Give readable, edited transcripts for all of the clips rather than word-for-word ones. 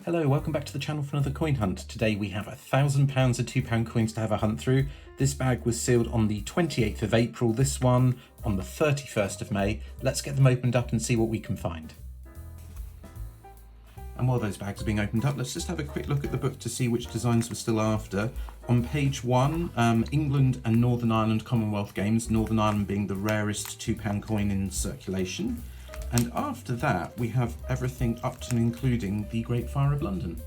Hello, welcome back to the channel for another coin hunt. Today we have £1,000 of £2 coins to have a hunt through. This bag was sealed on the 28th of April, this one on the 31st of May. Let's get them opened up and see what we can find. And while those bags are being opened up, let's just have a quick look at the book to see which designs we're still after. On page 1, England and Northern Ireland Commonwealth Games, Northern Ireland being the rarest £2 coin in circulation. And after that, we have everything up to and including the Great Fire of London.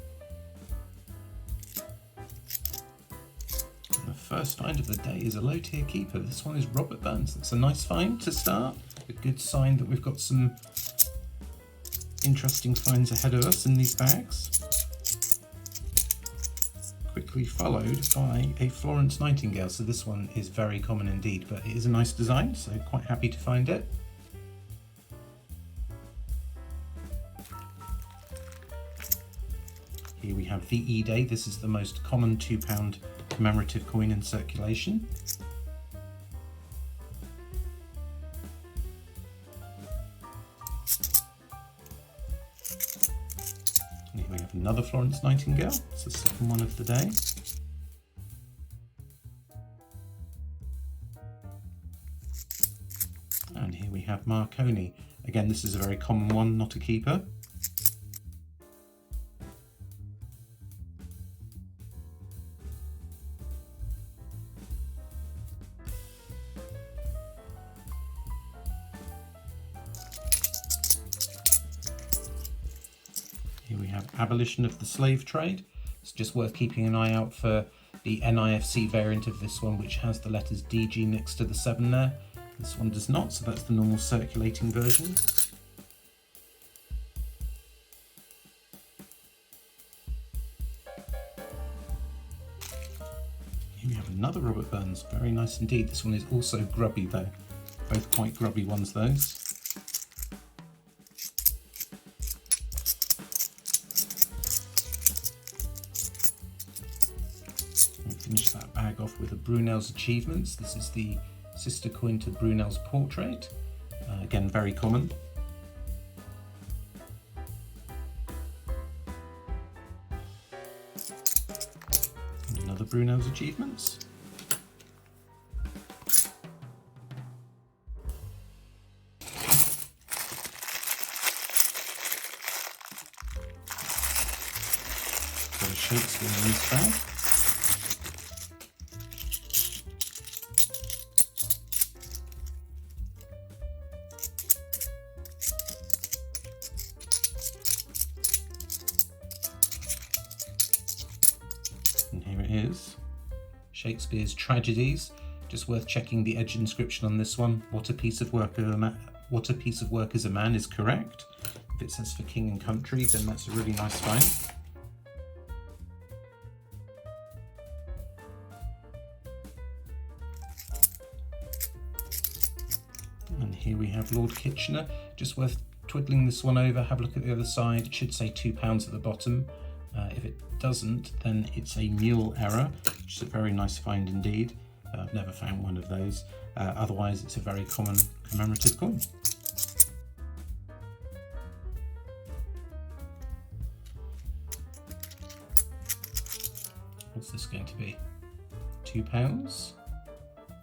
And the first find of the day is a low tier keeper. This one is Robert Burns. That's a nice find to start. A good sign that we've got some interesting finds ahead of us in these bags. Quickly followed by a Florence Nightingale. So this one is very common indeed, but it is a nice design, so quite happy to find it. Here we have VE Day. This is the most common £2 commemorative coin in circulation. Here we have another Florence Nightingale. It's the second one of the day. And here we have Marconi. Again, this is a very common one, not a keeper. Here we have Abolition of the Slave Trade. It's just worth keeping an eye out for the NIFC variant of this one, which has the letters DG next to the 7 there. This one does not, so that's the normal circulating version. Here we have another Robert Burns, very nice indeed. This one is also grubby though, both quite grubby ones those. Finish that bag off with a Brunel's Achievements. This is the sister coin to Brunel's Portrait. Again, very common. And another Brunel's Achievements. Got a Shakespeare in this bag. And here it is, Shakespeare's Tragedies. Just worth checking the edge inscription on this one. What a piece of work is a man is correct. If it says for king and country, then that's a really nice find. And here we have Lord Kitchener. Just worth twiddling this one over. Have a look at the other side. It should say £2 at the bottom. If it doesn't, then it's a mule error, which is a very nice find indeed. I've never found one of those. Otherwise, it's a very common commemorative coin. What's this going to be? £2.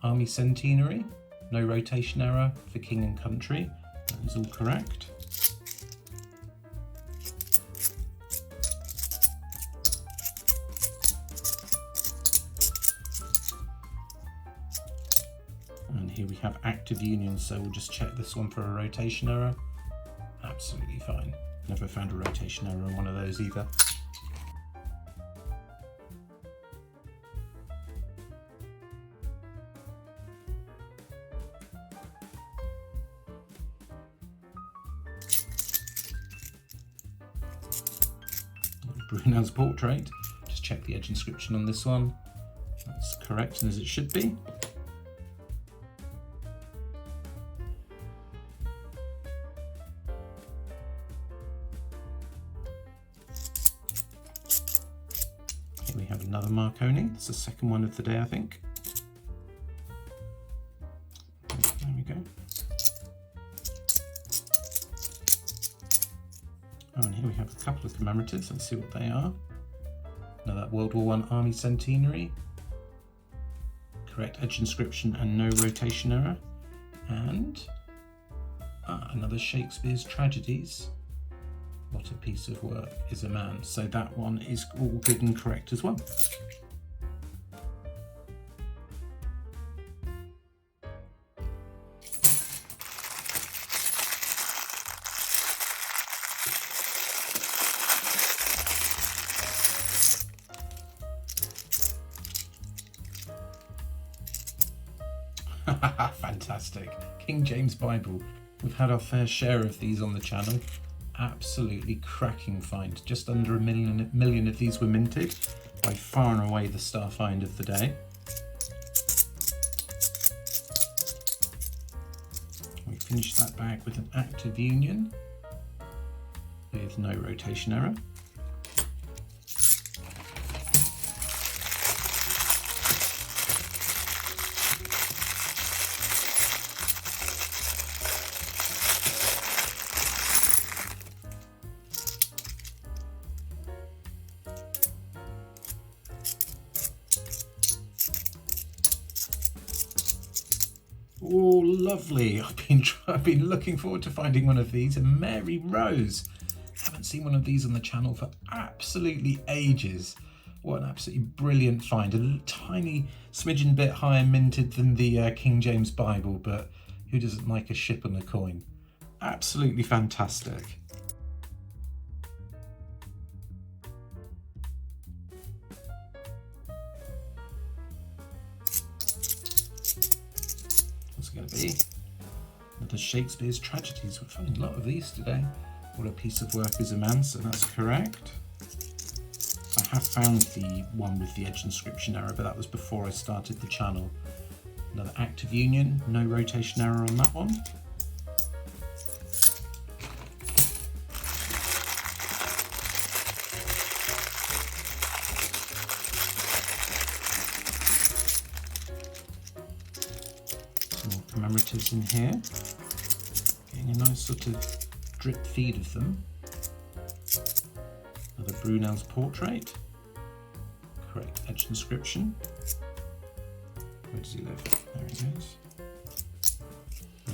Army Centenary. No rotation error for king and country. That is all correct. And here we have active union, so we'll just check this one for a rotation error. Absolutely fine. Never found a rotation error on one of those either. Brunel's Portrait. Just check the edge inscription on this one. That's correct and as it should be. Here we have another Marconi. It's the second one of the day, I think. There we go. Oh, and here we have couple of commemoratives. Let's see what they are. Another World War I Army Centenary. Correct edge inscription and no rotation error. And another Shakespeare's Tragedies. What a piece of work is a man. So that one is all good and correct as well. Fantastic. King James Bible. We've had our fair share of these on the channel. Absolutely cracking find. Just under a million of these were minted. By far and away the star find of the day. We finished that bag with an active union with no rotation error. Oh, lovely. I've been looking forward to finding one of these. A Mary Rose. Haven't seen one of these on the channel for absolutely ages. What an absolutely brilliant find. A tiny smidgen bit higher minted than the King James Bible, but who doesn't like a ship and a coin? Absolutely fantastic. Going to be another Shakespeare's Tragedies. We're finding a lot of these today. What a piece of work is a man, so that's correct. I have found the one with the edge inscription error, but that was before I started the channel. Another active union, no rotation error on that one. Commemoratives in here, getting a nice sort of drip feed of them. Another Brunel's portrait, correct edge inscription. Where does he live? There he goes.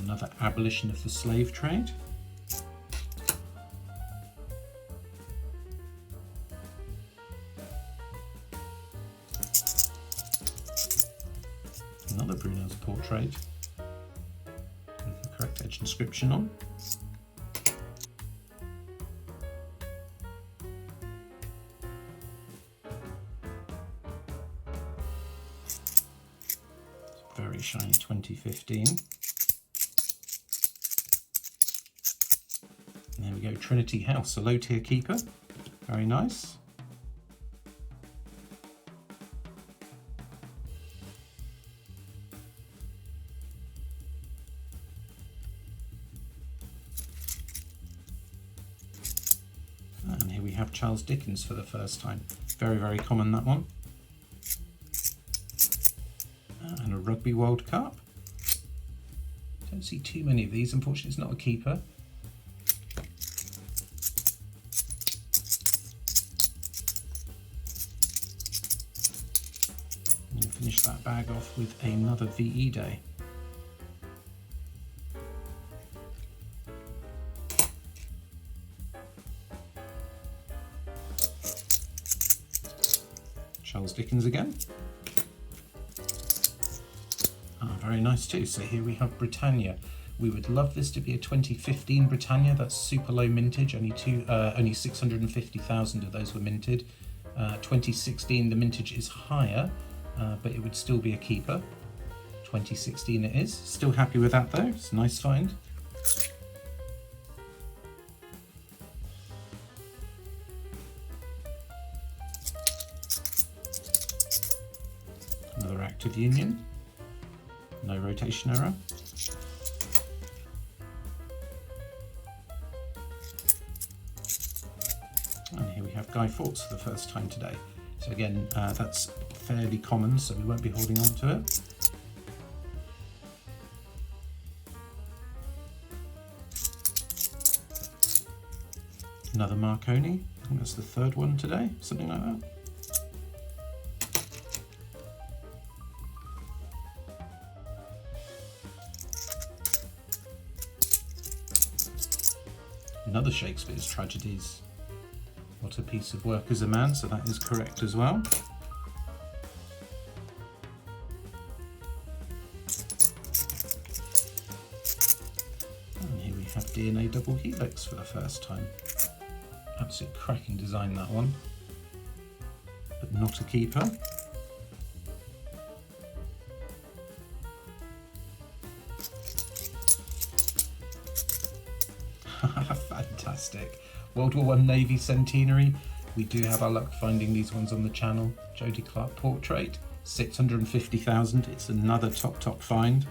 Another abolition of the slave trade. Another Brunel's portrait. Correct edge inscription on. Very shiny 2015. And there we go, Trinity House, a low tier keeper. Very nice. And here we have Charles Dickens for the first time. Very, very common, that one. And a Rugby World Cup. Don't see too many of these. Unfortunately, it's not a keeper. And we'll finish that bag off with another VE Day. Charles Dickens again. Very nice too. So here we have Britannia. We would love this to be a 2015 Britannia. That's super low mintage. Only 650,000 of those were minted. 2016 the mintage is higher, but it would still be a keeper. 2016 it is. Still happy with that though. It's a nice find. Another active union. No rotation error. And here we have Guy Fawkes for the first time today. So again, that's fairly common, so we won't be holding on to it. another Marconi. I think that's the third one today, something like that. Another Shakespeare's Tragedies. What a piece of work as a man, so that is correct as well. And here we have DNA double helix for the first time. Absolute cracking design, that one, but not a keeper. Fantastic. World War I Navy Centenary. We do have our luck finding these ones on the channel. Jodie Clark portrait, 650,000. It's another top find.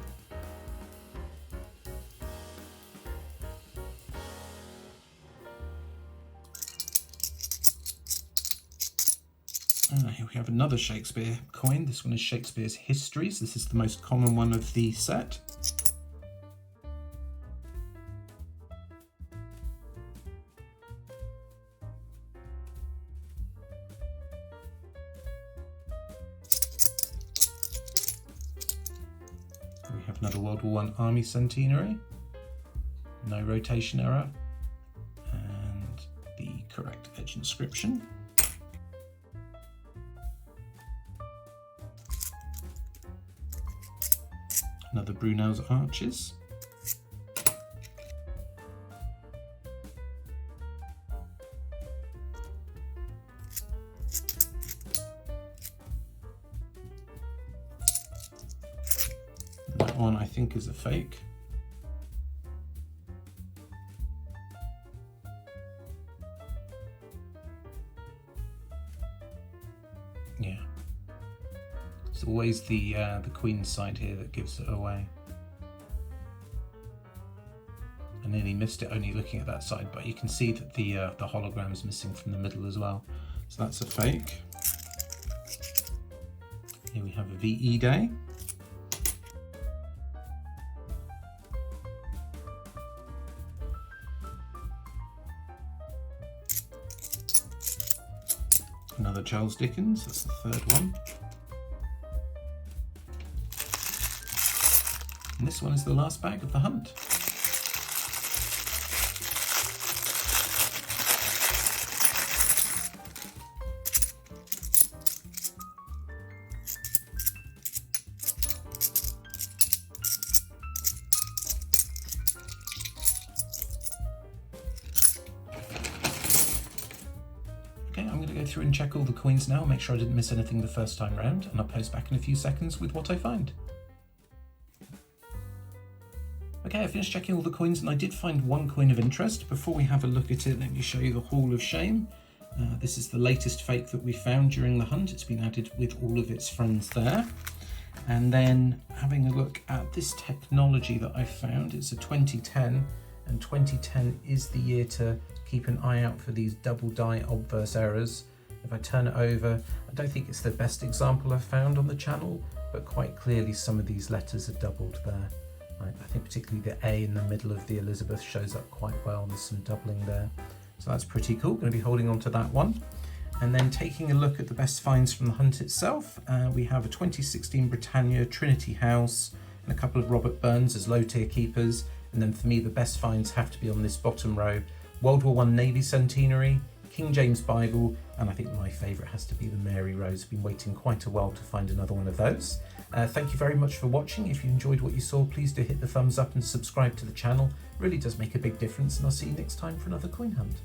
Here we have another Shakespeare coin. This one is Shakespeare's Histories. This is the most common one of the set. We have another World War I Army Centenary. No rotation error. And the correct edge inscription. Another Brunel's Arches. That one I think is a fake. Yeah. It's always the Queen's side here that gives it away. I nearly missed it only looking at that side, but you can see that the hologram's missing from the middle as well. So that's a fake. Here we have a VE Day. Another Charles Dickens, that's the third one. And this one is the last bag of the hunt. Okay, I'm going to go through and check all the coins now, make sure I didn't miss anything the first time round, and I'll post back in a few seconds with what I find. Okay, I finished checking all the coins and I did find one coin of interest. Before we have a look at it, let me show you the Hall of Shame. This is the latest fake that we found during the hunt. It's been added with all of its friends there. And then having a look at this technology that I found, it's a 2010, and 2010 is the year to keep an eye out for these double die obverse errors. If I turn it over, I don't think it's the best example I've found on the channel, but quite clearly some of these letters are doubled there. I think particularly the A in the middle of the Elizabeth shows up quite well. There's some doubling there. So that's pretty cool. Going to be holding on to that one. And then taking a look at the best finds from the hunt itself, we have a 2016 Britannia Trinity House and a couple of Robert Burns as low tier keepers. And then for me, the best finds have to be on this bottom row. World War I Navy Centenary, King James Bible, and I think my favourite has to be the Mary Rose. Been waiting quite a while to find another one of those. Thank you very much for watching. If you enjoyed what you saw, please do hit the thumbs up and subscribe to the channel. It really does make a big difference, and I'll see you next time for another coin hunt.